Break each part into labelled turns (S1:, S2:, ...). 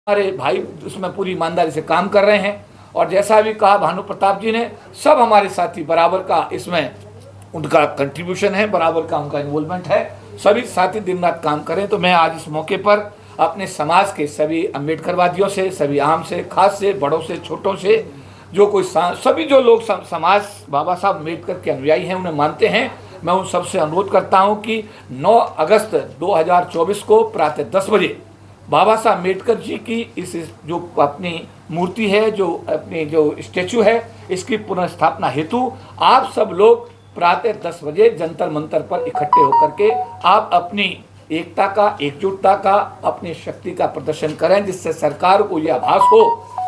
S1: हमारे भाई उसमें पूरी ईमानदारी से काम कर रहे हैं। और जैसा भी कहा भानु प्रताप जी ने, सब हमारे साथी बराबर का इसमें उनका कंट्रीब्यूशन है, बराबर का उनका इन्वॉल्वमेंट है। सभी साथी दिन रात काम करें। तो मैं आज इस मौके पर अपने समाज के सभी अम्बेडकरवादियों से, सभी आम से, खास से, बड़ों से, छोटों से, जो कोई सभी जो लोग समाज बाबा साहब अम्बेडकर के अनुयायी हैं, उन्हें मानते हैं, मैं उन सबसे अनुरोध करता हूं कि 9 अगस्त 2024 को प्रातः 10 बजे बाबा साहब अम्बेडकर जी की इस जो अपनी मूर्ति है, जो अपनी जो स्टैचू है, इसकी पुनर्स्थापना हेतु आप सब लोग प्रातः 10 बजे जंतर मंतर पर इकट्ठे होकर के आप अपनी एकता का, एकजुटता का, अपनी शक्ति का प्रदर्शन करें, जिससे सरकार को यह आभास हो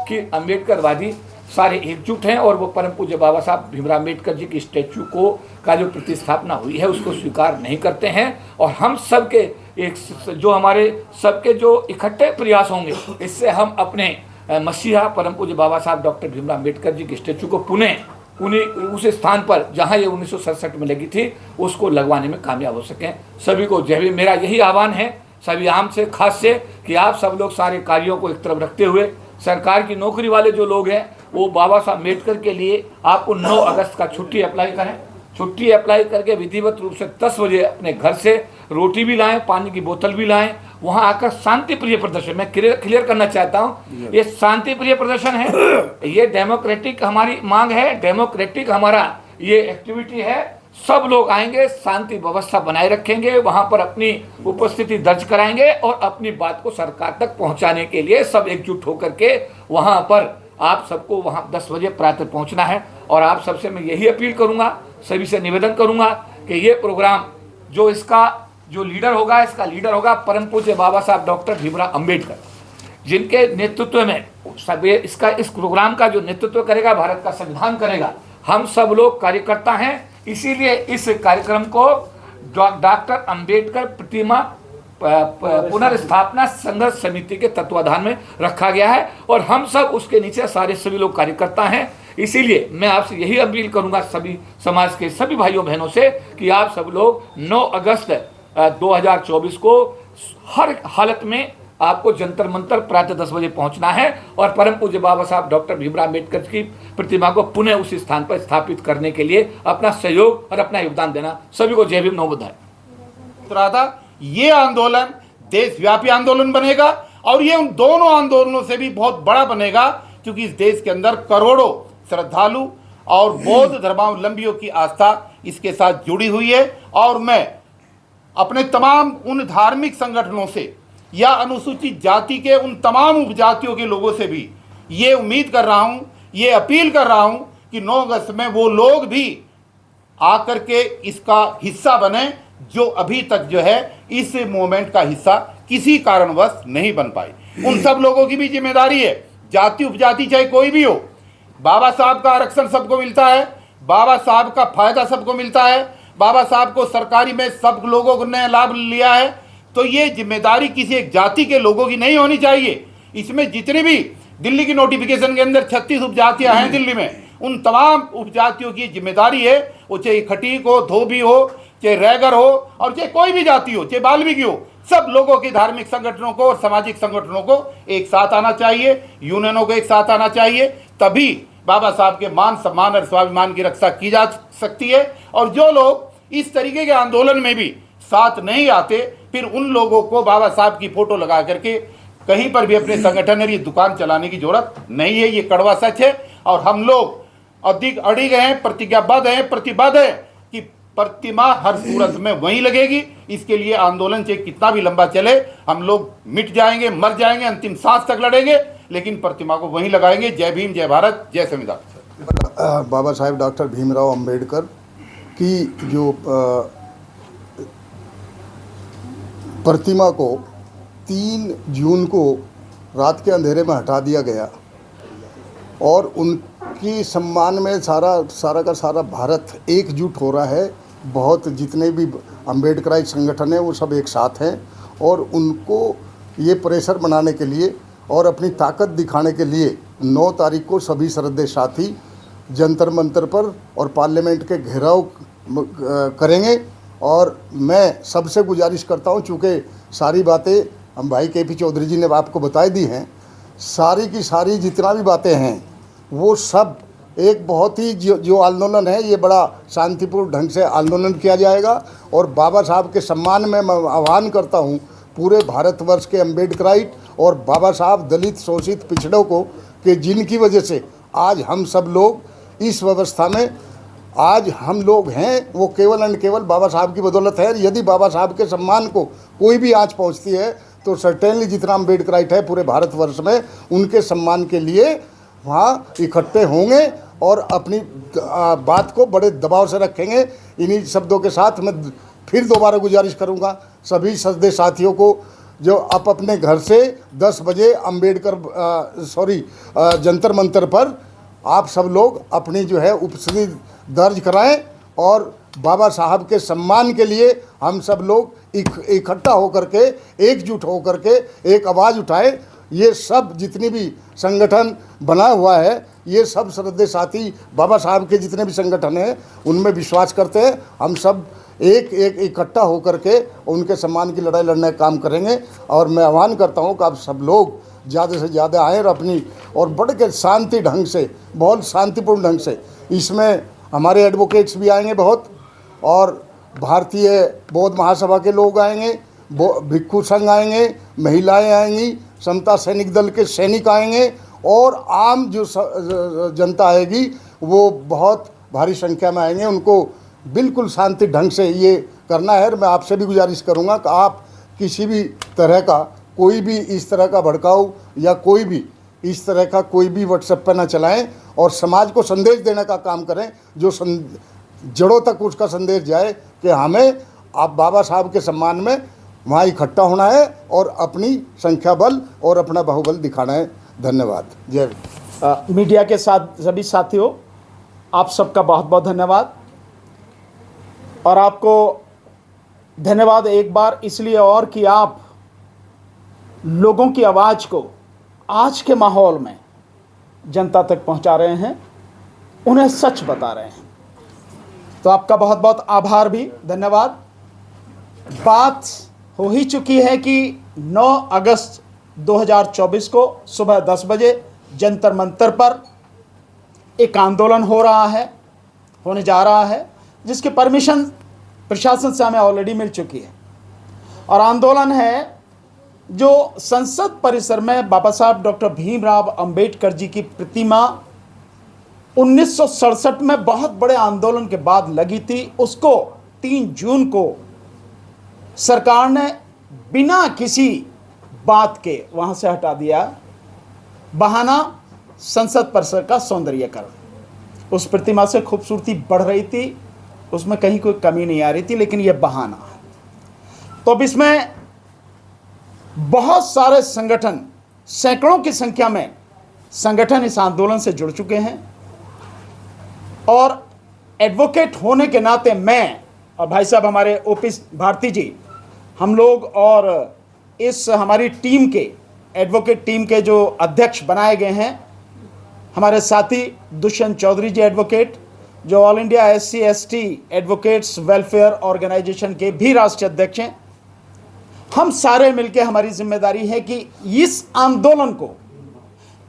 S1: कि अम्बेडकरवादी सारे एकजुट हैं और वो परम पूज्य बाबा साहब भीमराव अम्बेडकर जी की स्टैचू को का जो प्रतिस्थापना हुई है उसको स्वीकार नहीं करते हैं। और हम सबके एक जो हमारे सबके जो इकट्ठे प्रयास होंगे, इससे हम अपने मसीहा परम पूज्य बाबा साहब डॉक्टर भीमराव अम्बेडकर जी की स्टैचू को पुनः उन्हीं उस स्थान पर जहां ये 1967 में लगी थी उसको लगवाने में कामयाब हो सकें। सभी को जय भीम। मेरा यही आह्वान है सभी आम से, खास से, कि आप सब लोग सारे कार्यों को एक तरफ रखते हुए, सरकार की नौकरी वाले जो लोग हैं वो बाबा साहब अम्बेडकर के लिए आपको 9 अगस्त का छुट्टी अप्लाई करें। छुट्टी अप्लाई करके विधिवत रूप से 10 बजे अपने घर से रोटी भी लाएं, पानी की बोतल भी लाएं, वहां आकर शांति प्रिय प्रदर्शन, मैं क्लियर करना चाहता हूं, ये शांति प्रिय प्रदर्शन है, ये डेमोक्रेटिक हमारी मांग है, डेमोक्रेटिक हमारा ये एक्टिविटी है। सब लोग आएंगे, शांति व्यवस्था बनाए रखेंगे, वहां पर अपनी उपस्थिति दर्ज कराएंगे और अपनी बात को सरकार तक पहुंचाने के लिए सब एकजुट होकर के वहां पर आप सबको वहां 10 बजे प्रातः पहुंचना है। और आप सबसे मैं यही अपील करूंगा, सभी से निवेदन करूंगा कि ये प्रोग्राम जो इसका जो लीडर होगा, इसका लीडर होगा परम पूज्य बाबा साहब डॉक्टर भीमराव अम्बेडकर, जिनके नेतृत्व में इस प्रोग्राम का जो नेतृत्व करेगा, भारत का संविधान करेगा। हम सब लोग कार्यकर्ता हैं, इसीलिए इस कार्यक्रम को डॉक्टर अम्बेडकर प्रतिमा पुनर्स्थापना संघर्ष समिति के तत्वाधान में रखा गया है और हम सब उसके नीचे सारे सभी लोग कार्यकर्ता हैं। इसीलिए मैं आपसे यही अपील करूंगा सभी समाज के सभी भाइयों बहनों से कि आप सब लोग 9 अगस्त 2024 को हर हालत में आपको जंतर मंतर प्रातः 10 बजे पहुंचना है और परम पूज्य बाबा साहब डॉक्टर भीमराव अम्बेडकर की प्रतिमा को पुनः उस स्थान पर स्थापित करने के लिए अपना सहयोग और अपना योगदान देना। सभी को जय भीम, नमो बुद्धाय।
S2: ये आंदोलन देशव्यापी आंदोलन बनेगा और ये उन दोनों आंदोलनों से भी बहुत बड़ा बनेगा, क्योंकि इस देश के अंदर करोड़ों श्रद्धालु और बौद्ध धर्मावलंबियों की आस्था इसके साथ जुड़ी हुई है। और मैं अपने तमाम उन धार्मिक संगठनों से या अनुसूचित जाति के उन तमाम उपजातियों के लोगों से भी ये उम्मीद कर रहा हूँ, ये अपील कर रहा हूँ कि 9 अगस्त में वो लोग भी आकर के इसका हिस्सा बने जो अभी तक जो है इस मूवमेंट का हिस्सा किसी कारणवश नहीं बन पाए। उन सब लोगों की भी जिम्मेदारी है, जाति उपजाति चाहे कोई भी हो। बाबा साहब का आरक्षण सबको मिलता है, बाबा साहब का फायदा सबको मिलता है, बाबा साहब को सरकारी में सब लोगों ने लाभ लिया है। तो ये जिम्मेदारी किसी एक जाति के लोगों की नहीं होनी चाहिए। इसमें जितने भी दिल्ली की नोटिफिकेशन के अंदर 36 उपजातियां हैं दिल्ली में, उन तमाम उपजातियों की जिम्मेदारी है, वो चाहे खटीक हो, धोबी हो, चाहे रैगर हो और चाहे कोई भी जाति हो, चाहे बाल्मीकि हो, सब लोगों के धार्मिक संगठनों को और सामाजिक संगठनों को एक साथ आना चाहिए, यूनियनों को एक साथ आना चाहिए। तभी बाबा साहब के मान सम्मान और स्वाभिमान की रक्षा की जा सकती है। और जो लोग इस तरीके के आंदोलन में भी साथ नहीं आते, फिर उन लोगों को बाबा साहब की फोटो लगा करके कहीं पर भी अपने संगठन और ये दुकान चलाने की जरूरत नहीं है। ये कड़वा सच है और हम लोग अधिक अड़िग हैं, प्रतिज्ञाबद्ध हैं, प्रतिबद्ध हैं कि प्रतिमा हर सूरत में वहीं लगेगी। इसके लिए आंदोलन चाहे कितना भी लंबा चले, हम लोग मिट जाएंगे, मर जाएंगे, अंतिम सांस तक लड़ेंगे, लेकिन प्रतिमा को वहीं लगाएंगे। जय भीम, जय भारत, जय संविधान।
S3: बाबा साहेब डॉक्टर भीमराव अंबेडकर की जो प्रतिमा को 3 जून को रात के अंधेरे में हटा दिया गया और उनकी सम्मान में सारा का सारा भारत एकजुट हो रहा है। बहुत जितने भी अम्बेडकराई संगठन हैं वो सब एक साथ हैं और उनको ये प्रेशर बनाने के लिए और अपनी ताकत दिखाने के लिए 9 तारीख को सभी श्रद्धेय साथी जंतर मंतर पर और पार्लियामेंट के घेराव करेंगे। और मैं सबसे गुजारिश करता हूं, चूँकि सारी बातें हम भाई के पी चौधरी जी ने आपको बताई दी हैं, सारी की सारी जितना भी बातें हैं वो सब एक बहुत ही जो आंदोलन है ये बड़ा शांतिपूर्ण ढंग से आंदोलन किया जाएगा। और बाबा साहब के सम्मान में मैं आह्वान करता हूँ पूरे भारतवर्ष के अम्बेडकराइट और बाबा साहब दलित शोषित पिछड़ों को कि जिनकी वजह से आज हम सब लोग इस व्यवस्था में आज हम लोग हैं वो केवल एंड केवल बाबा साहब की बदौलत है। यदि बाबा साहब के सम्मान को कोई भी आँच पहुँचती है तो सर्टेनली जितना अम्बेडकराइट है पूरे भारतवर्ष में उनके सम्मान के लिए वहाँ इकट्ठे होंगे और अपनी बात को बड़े दबाव से रखेंगे। इन्हीं शब्दों के साथ मैं फिर दोबारा गुजारिश करूँगा सभी सदस्य साथियों को जो आप अपने घर से 10 बजे जंतर मंतर पर आप सब लोग अपनी जो है उपस्थिति दर्ज कराएं और बाबा साहब के सम्मान के लिए हम सब लोग इकट्ठा होकर के एकजुट होकर के एक आवाज़ उठाएं। ये सब जितनी भी संगठन बना हुआ है ये सब श्रद्धेय साथी बाबा साहब के जितने भी संगठन हैं उनमें विश्वास करते हैं। हम सब एक इकट्ठा होकर के उनके सम्मान की लड़ाई लड़ने का काम करेंगे। और मैं आह्वान करता हूं कि आप सब लोग ज़्यादा से ज़्यादा आएँ और अपनी और बढ़ के शांति ढंग से बहुत शांतिपूर्ण ढंग से इसमें हमारे एडवोकेट्स भी आएंगे बहुत और भारतीय बौद्ध महासभा के लोग आएंगे, भिक्षु संघ आएंगे, महिलाएं आएंगी, समता सैनिक दल के सैनिक आएंगे और आम जो जनता आएगी वो बहुत भारी संख्या में आएंगे। उनको बिल्कुल शांति ढंग से ये करना है। और मैं आपसे भी गुजारिश करूंगा कि आप किसी भी तरह का कोई भी इस तरह का भड़काऊ या कोई भी इस तरह का कोई भी व्हाट्सएप पर ना चलाएं और समाज को संदेश देने का काम करें जो जड़ों तक उसका संदेश जाए कि हमें आप बाबा साहब के सम्मान में वहाँ इकट्ठा होना है और अपनी संख्या बल और अपना बाहुबल दिखाना है। धन्यवाद। जय
S4: मीडिया के साथ सभी साथियों आप सबका बहुत बहुत धन्यवाद। और आपको धन्यवाद एक बार इसलिए और कि आप लोगों की आवाज़ को आज के माहौल में जनता तक पहुंचा रहे हैं, उन्हें सच बता रहे हैं। तो आपका बहुत बहुत आभार भी धन्यवाद। बात हो ही चुकी है कि 9 अगस्त 2024 को सुबह 10 बजे जंतर मंतर पर एक आंदोलन होने जा रहा है जिसकी परमिशन प्रशासन से हमें ऑलरेडी मिल चुकी है। और आंदोलन है जो संसद परिसर में बाबा साहब डॉक्टर भीमराव अंबेडकर जी की प्रतिमा 1967 में बहुत बड़े आंदोलन के बाद लगी थी, उसको 3 जून को सरकार ने बिना किसी बात के वहां से हटा दिया। बहाना संसद परिसर का सौंदर्यीकरण। उस प्रतिमा से खूबसूरती बढ़ रही थी, उसमें कहीं कोई कमी नहीं आ रही थी, लेकिन यह बहाना है। तो अब इसमें बहुत सारे संगठन, सैकड़ों की संख्या में संगठन इस आंदोलन से जुड़ चुके हैं। और एडवोकेट होने के नाते मैं और भाई साहब हमारे ओपी भारती जी, हम लोग और इस हमारी टीम के एडवोकेट टीम के जो अध्यक्ष बनाए गए हैं, हमारे साथी दुष्यंत चौधरी जी एडवोकेट, जो all India SC/ST advocates welfare organisation के भी राष्ट्रीय अध्यक्ष हैं, हम सारे मिलकर हमारी जिम्मेदारी है कि इस आंदोलन को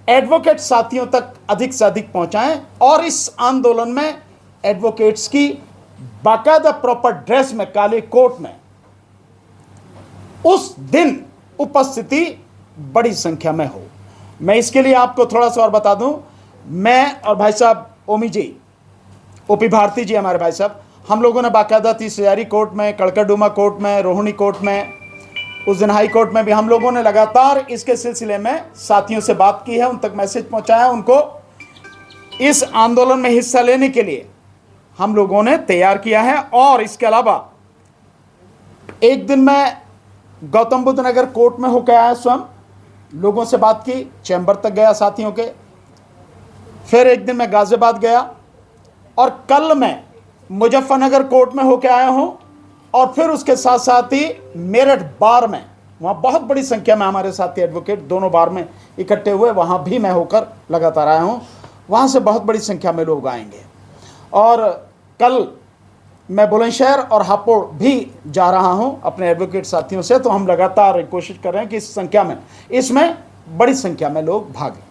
S4: एडवोकेट साथियों तक अधिक से अधिक पहुंचाएं और इस आंदोलन में एडवोकेट्स की बाकायदा प्रॉपर ड्रेस में, काले कोट में उस दिन उपस्थिति बड़ी संख्या में हो। मैं इसके लिए आपको थोड़ा सा और बता दूं, मैं और भाई साहब ओमी जी, ओपी भारती जी हमारे भाई साहब, हम लोगों ने बाकायदा 30 हजारी कोर्ट में, कड़कड़डूमा कोर्ट में, रोहिणी कोर्ट में, उस दिन हाई कोर्ट में भी हम लोगों ने लगातार इसके सिलसिले में साथियों से बात की है, उन तक मैसेज पहुंचाया, उनको इस आंदोलन में हिस्सा लेने के लिए हम लोगों ने तैयार किया है। और इसके अलावा एक दिन मैं गौतम बुद्ध नगर कोर्ट में होकर आया, स्वयं लोगों से बात की, चैम्बर तक गया साथियों के। फिर एक दिन मैं गाजियाबाद गया और कल मैं मुजफ्फरनगर कोर्ट में होकर आया हूं। और फिर उसके साथ साथ ही मेरठ बार में, वहाँ बहुत बड़ी संख्या में हमारे साथी एडवोकेट दोनों बार में इकट्ठे हुए, वहाँ भी मैं होकर लगातार आया हूँ। वहाँ से बहुत बड़ी संख्या में लोग आएंगे। और कल मैं बुलंदशहर और हापुड़ भी जा रहा हूँ अपने एडवोकेट साथियों से। तो हम लगातार कोशिश कर रहे हैं कि इस संख्या में, इसमें बड़ी संख्या में लोग भागे।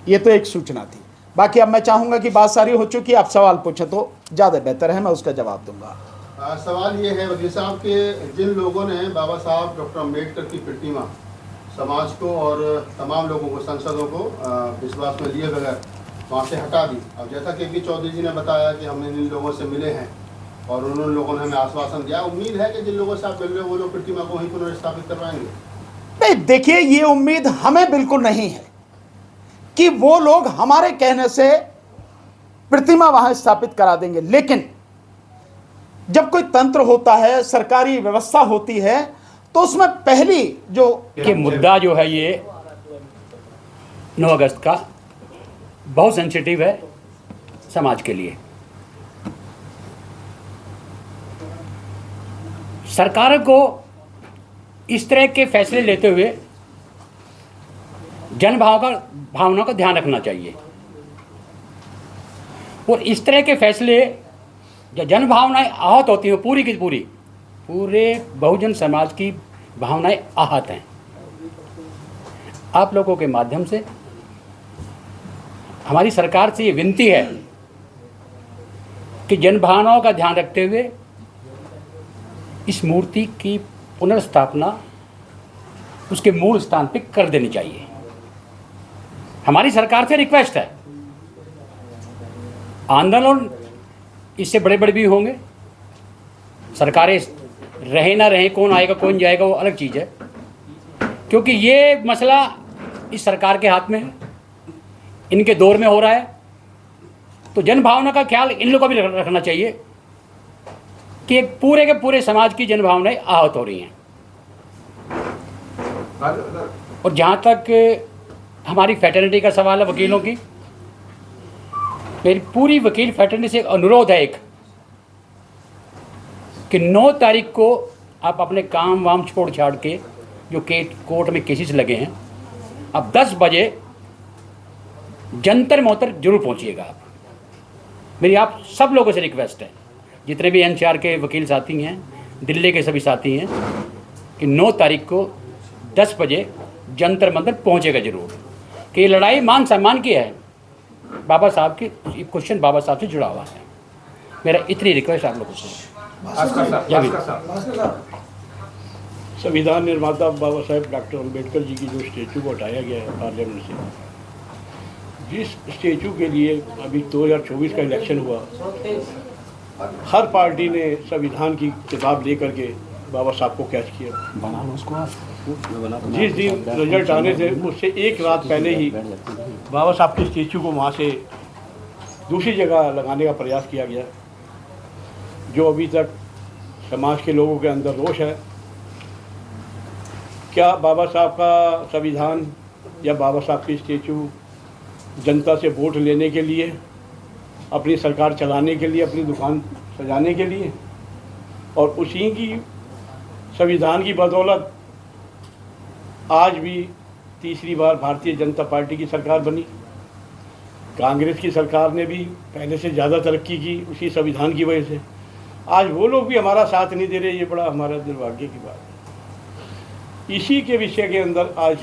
S4: ये तो एक सूचना थी। बाकी अब मैं चाहूँगा कि बात सारी हो चुकी, आप सवाल पूछें तो ज़्यादा बेहतर है, मैं उसका जवाब दूंगा।
S5: सवाल ये है वकील साहब के जिन लोगों ने बाबा साहब डॉक्टर अम्बेडकर की प्रतिमा समाज को और तमाम लोगों को, सांसदों को विश्वास में लिए बगैर वहाँ से हटा दी। अब जैसा कि पी चौधरी जी ने बताया कि हमने इन लोगों से मिले हैं और उन्होंने लोगों ने हमें आश्वासन दिया, उम्मीद है कि जिन लोगों से आप मिल रहे हो वो लोग प्रतिमा को वहीं पुनर्स्थापित करवाएंगे।
S4: नहीं, देखिए, ये उम्मीद हमें बिल्कुल नहीं है कि वो लोग हमारे कहने से प्रतिमा वहां स्थापित करा देंगे, लेकिन जब कोई तंत्र होता है, सरकारी व्यवस्था होती है, तो उसमें पहली जो
S6: कि मुद्दा जो है ये 9 अगस्त का बहुत सेंसिटिव है समाज के लिए। सरकार को इस तरह के फैसले लेते हुए भावना का ध्यान रखना चाहिए और इस तरह के फैसले जब जन भावनाएं आहत होती हैं, पूरी की पूरे बहुजन समाज की भावनाएं आहत हैं। आप लोगों के माध्यम से हमारी सरकार से ये विनती है कि जन भावनाओं का ध्यान रखते हुए इस मूर्ति की पुनर्स्थापना उसके मूल स्थान पर कर देनी चाहिए। हमारी सरकार से रिक्वेस्ट है। आंदोलन इससे बड़े बड़े भी होंगे, सरकारें रहे ना रहे, कौन आएगा कौन जाएगा वो अलग चीज़ है, क्योंकि ये मसला इस सरकार के हाथ में है, इनके दौर में हो रहा है। तो जन भावना का ख्याल इन लोगों को भी रखना चाहिए कि एक पूरे के पूरे समाज की जन भावनाएं आहत हो रही हैं। और जहाँ तक हमारी फैटर्निटी का सवाल है, वकीलों की, मेरी पूरी वकील फैटर्निटी से एक अनुरोध है एक कि 9 तारीख को आप अपने काम वाम छोड़ छाड़ के जो कोर्ट में केसेस लगे हैं, अब 10 बजे जंतर मोहतर जरूर पहुंचिएगा। आप, मेरी आप सब लोगों से रिक्वेस्ट है, जितने भी NCR के वकील साथी हैं, दिल्ली के सभी साथी हैं, कि 9 तारीख को 10 बजे जंतर मंतर पहुंचेगा जरूर। कि ये लड़ाई मान सम्मान की है, बाबा साहब की क्वेश्चन बाबा साहब से जुड़ा हुआ है। मेरा इतनी रिक्वेस्ट आप लोगों से।
S7: संविधान निर्माता बाबा साहेब डॉक्टर अम्बेडकर जी की जो स्टेचू को हटाया गया है पार्लियामेंट से, जिस स्टेचू के लिए अभी 2024 का इलेक्शन हुआ, हर पार्टी ने संविधान की किताब ले करके बाबा साहब को कैच किया। जिस दिन रिजल्ट आने से उससे एक रात पहले ही बाबा साहब के स्टेचू को वहाँ से दूसरी जगह लगाने का प्रयास किया गया। जो अभी तक समाज के लोगों के अंदर रोष है, क्या बाबा साहब का संविधान या बाबा साहब की स्टेचू जनता से वोट लेने के लिए, अपनी सरकार चलाने के लिए, अपनी दुकान सजाने के लिए, और उसी की संविधान की बदौलत आज भी तीसरी बार भारतीय जनता पार्टी की सरकार बनी। कांग्रेस की सरकार ने भी पहले से ज़्यादा तरक्की की उसी संविधान की वजह से। आज वो लोग भी हमारा साथ नहीं दे रहे, ये बड़ा हमारा दुर्भाग्य की बात है। इसी के विषय के अंदर आज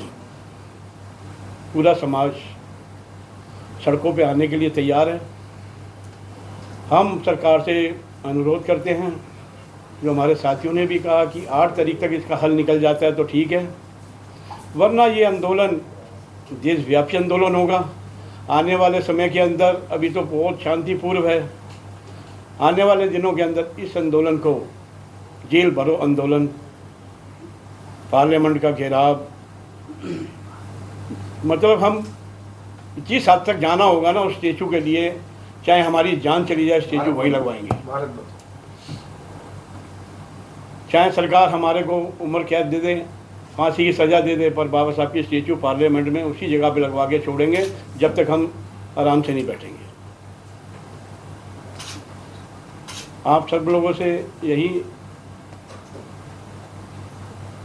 S7: पूरा समाज सड़कों पे आने के लिए तैयार है। हम सरकार से अनुरोध करते हैं, जो हमारे साथियों ने भी कहा कि 8 तारीख तक इसका हल निकल जाता है तो ठीक है, वरना ये आंदोलन देशव्यापी आंदोलन होगा। आने वाले समय के अंदर, अभी तो बहुत शांतिपूर्व है, आने वाले दिनों के अंदर इस आंदोलन को जेल भरो आंदोलन, पार्लियामेंट का घेराव, मतलब हम जिस हद तक जाना होगा ना उस स्टेचू के लिए, चाहे हमारी जान चली जाए, स्टेचू वही लगवाएंगे। चाहे सरकार हमारे को उम्र कैद दे दे, फांसी की सज़ा दे दे, पर बाबा साहब की स्टेचू पार्लियामेंट में उसी जगह पे लगवा के छोड़ेंगे जब तक हम आराम से नहीं बैठेंगे। आप सब लोगों से यही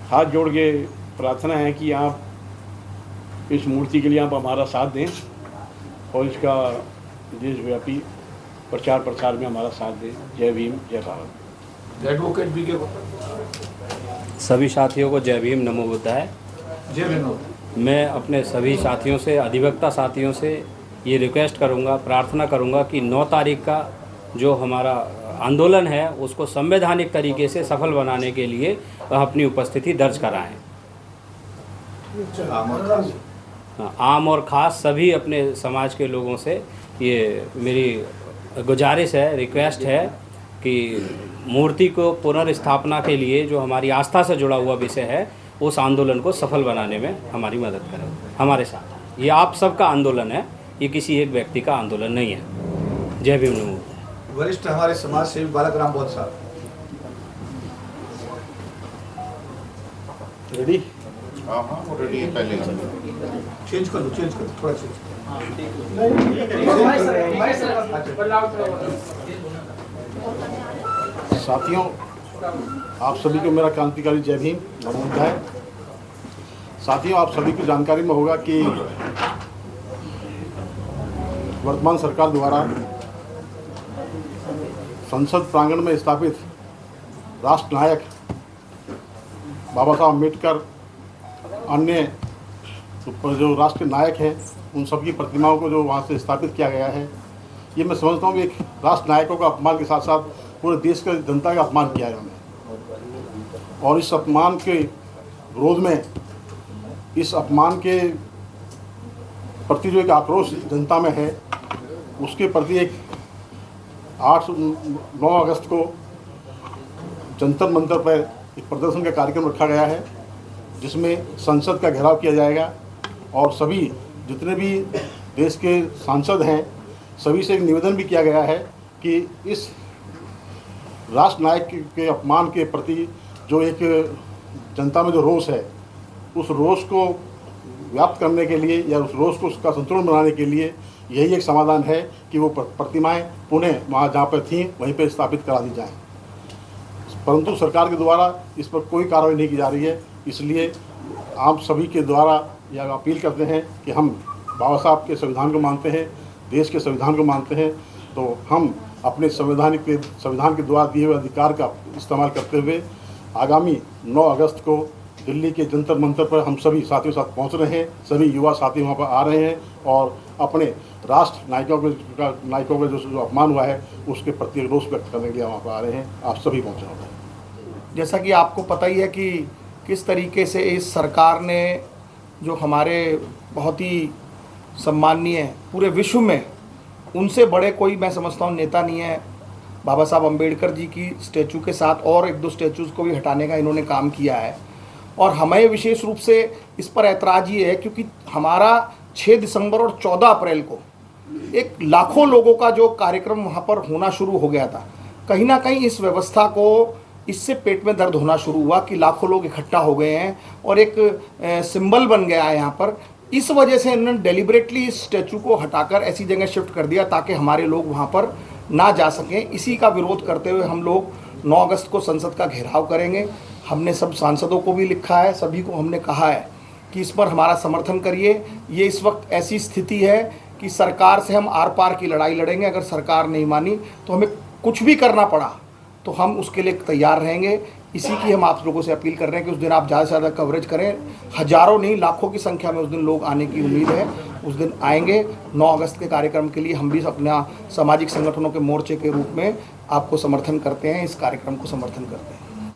S7: हाथ जोड़ के प्रार्थना है कि आप इस मूर्ति के लिए आप हमारा साथ दें और इसका देशव्यापी प्रचार प्रसार में हमारा साथ दें। जय भीम, जय भारत।
S1: एडवोकेट बी के
S6: सभी साथियों को जय भीम, नमो बुद्धाय।
S1: जय भीम।
S6: मैं अपने सभी साथियों से, अधिवक्ता साथियों से ये रिक्वेस्ट करूंगा, प्रार्थना करूंगा कि 9 तारीख का जो हमारा आंदोलन है उसको संवैधानिक तरीके से सफल बनाने के लिए वह अपनी उपस्थिति दर्ज कराएं। आम और ख़ास सभी अपने समाज के लोगों से ये मेरी गुजारिश है, रिक्वेस्ट है कि मूर्ति को पुनर्स्थापना के लिए जो हमारी आस्था से जुड़ा हुआ विषय है उस आंदोलन को सफल बनाने में हमारी मदद करें, हमारे साथ। ये आप सबका आंदोलन है, ये किसी एक व्यक्ति का आंदोलन नहीं है। जय भीम नमो।
S8: वरिष्ठ हमारे समाज सेवी बालक राम बौद्ध साहब।
S7: रेडी?
S2: हाँ हाँ वो रेडी है पहले।
S8: चेंज कर दो थोड़ा चेंज।
S7: साथियों, आप सभी को मेरा क्रांतिकारी जय भीम नमो बुद्धाय। साथियों, आप सभी को जानकारी में होगा कि वर्तमान सरकार द्वारा संसद प्रांगण में स्थापित राष्ट्र नायक बाबा साहब अम्बेडकर, अन्य जो राष्ट्र नायक हैं, उन सबकी प्रतिमाओं को जो वहाँ से स्थापित किया गया है, ये मैं समझता हूँ कि एक राष्ट्र नायकों का अपमान के साथ साथ पूरे देश के जनता का अपमान किया है उन्होंने। और इस अपमान के विरोध में, इस अपमान के प्रति जो एक आक्रोश जनता में है, उसके प्रति एक 8-9 अगस्त को जंतर मंतर पर एक प्रदर्शन का कार्यक्रम रखा गया है, जिसमें संसद का घेराव किया जाएगा और सभी जितने भी देश के सांसद हैं, सभी से एक निवेदन भी किया गया है कि इस राष्ट्र नायक के अपमान के प्रति जो एक जनता में जो रोष है, उस रोष को व्याप्त करने के लिए या उस रोष को उसका संतुलन बनाने के लिए यही एक समाधान है कि वो प्रतिमाएं पुनः वहाँ जहाँ पर थीं वहीं पर स्थापित करा दी जाएं। परंतु सरकार के द्वारा इस पर कोई कार्रवाई नहीं की जा रही है, इसलिए आप सभी के द्वारा यह अपील करते हैं कि हम बाबा साहब के संविधान को मानते हैं, देश के संविधान को मानते हैं, तो हम अपने संविधान के द्वारा दिए हुए अधिकार का इस्तेमाल करते हुए आगामी 9 अगस्त को दिल्ली के जंतर मंतर पर हम सभी साथियों के साथ पहुंच रहे हैं। सभी युवा साथी वहां पर आ रहे हैं और अपने राष्ट्र नायकों का जो अपमान हुआ है उसके प्रति रोष व्यक्त करने के लिए वहाँ पर आ रहे हैं। आप सभी पहुँच रहे हैं।
S4: जैसा कि आपको पता ही है कि किस तरीके से इस सरकार ने जो हमारे बहुत ही सम्माननीय पूरे विश्व में, उनसे बड़े कोई मैं समझता हूँ नेता नहीं है। बाबा साहब अम्बेडकर जी की स्टैचू के साथ और 1-2 स्टैचूज़ को भी हटाने का इन्होंने काम किया है। और हमें विशेष रूप से इस पर ऐतराज़ ये है क्योंकि हमारा 6 दिसंबर और 14 अप्रैल को एक लाखों लोगों का जो कार्यक्रम वहाँ पर होना शुरू हो गया था। कहीं ना कहीं इस व्यवस्था को इससे पेट में दर्द होना शुरू हुआ कि लाखों लोग इकट्ठा हो गए हैं और एक सिंबल बन गया है यहाँ पर। इस वजह से इन्होंने डेलिबरेटली इस स्टैचू को हटाकर ऐसी जगह शिफ्ट कर दिया ताकि हमारे लोग वहाँ पर ना जा सकें। इसी का विरोध करते हुए हम लोग 9 अगस्त को संसद का घेराव करेंगे। हमने सब सांसदों को भी लिखा है, सभी को हमने कहा है कि इस पर हमारा समर्थन करिए। ये इस वक्त ऐसी स्थिति है कि सरकार से हम आर पार की लड़ाई लड़ेंगे। अगर सरकार नहीं मानी तो हमें कुछ भी करना पड़ा तो हम उसके लिए तैयार रहेंगे। इसी की हम आप लोगों से अपील कर रहे हैं कि उस दिन आप ज़्यादा से ज़्यादा कवरेज करें। हज़ारों नहीं लाखों की संख्या में उस दिन लोग आने की उम्मीद है। उस दिन आएंगे। 9 अगस्त के कार्यक्रम के लिए हम भी अपना सामाजिक संगठनों के मोर्चे के रूप में आपको समर्थन करते हैं, इस कार्यक्रम को समर्थन करते हैं।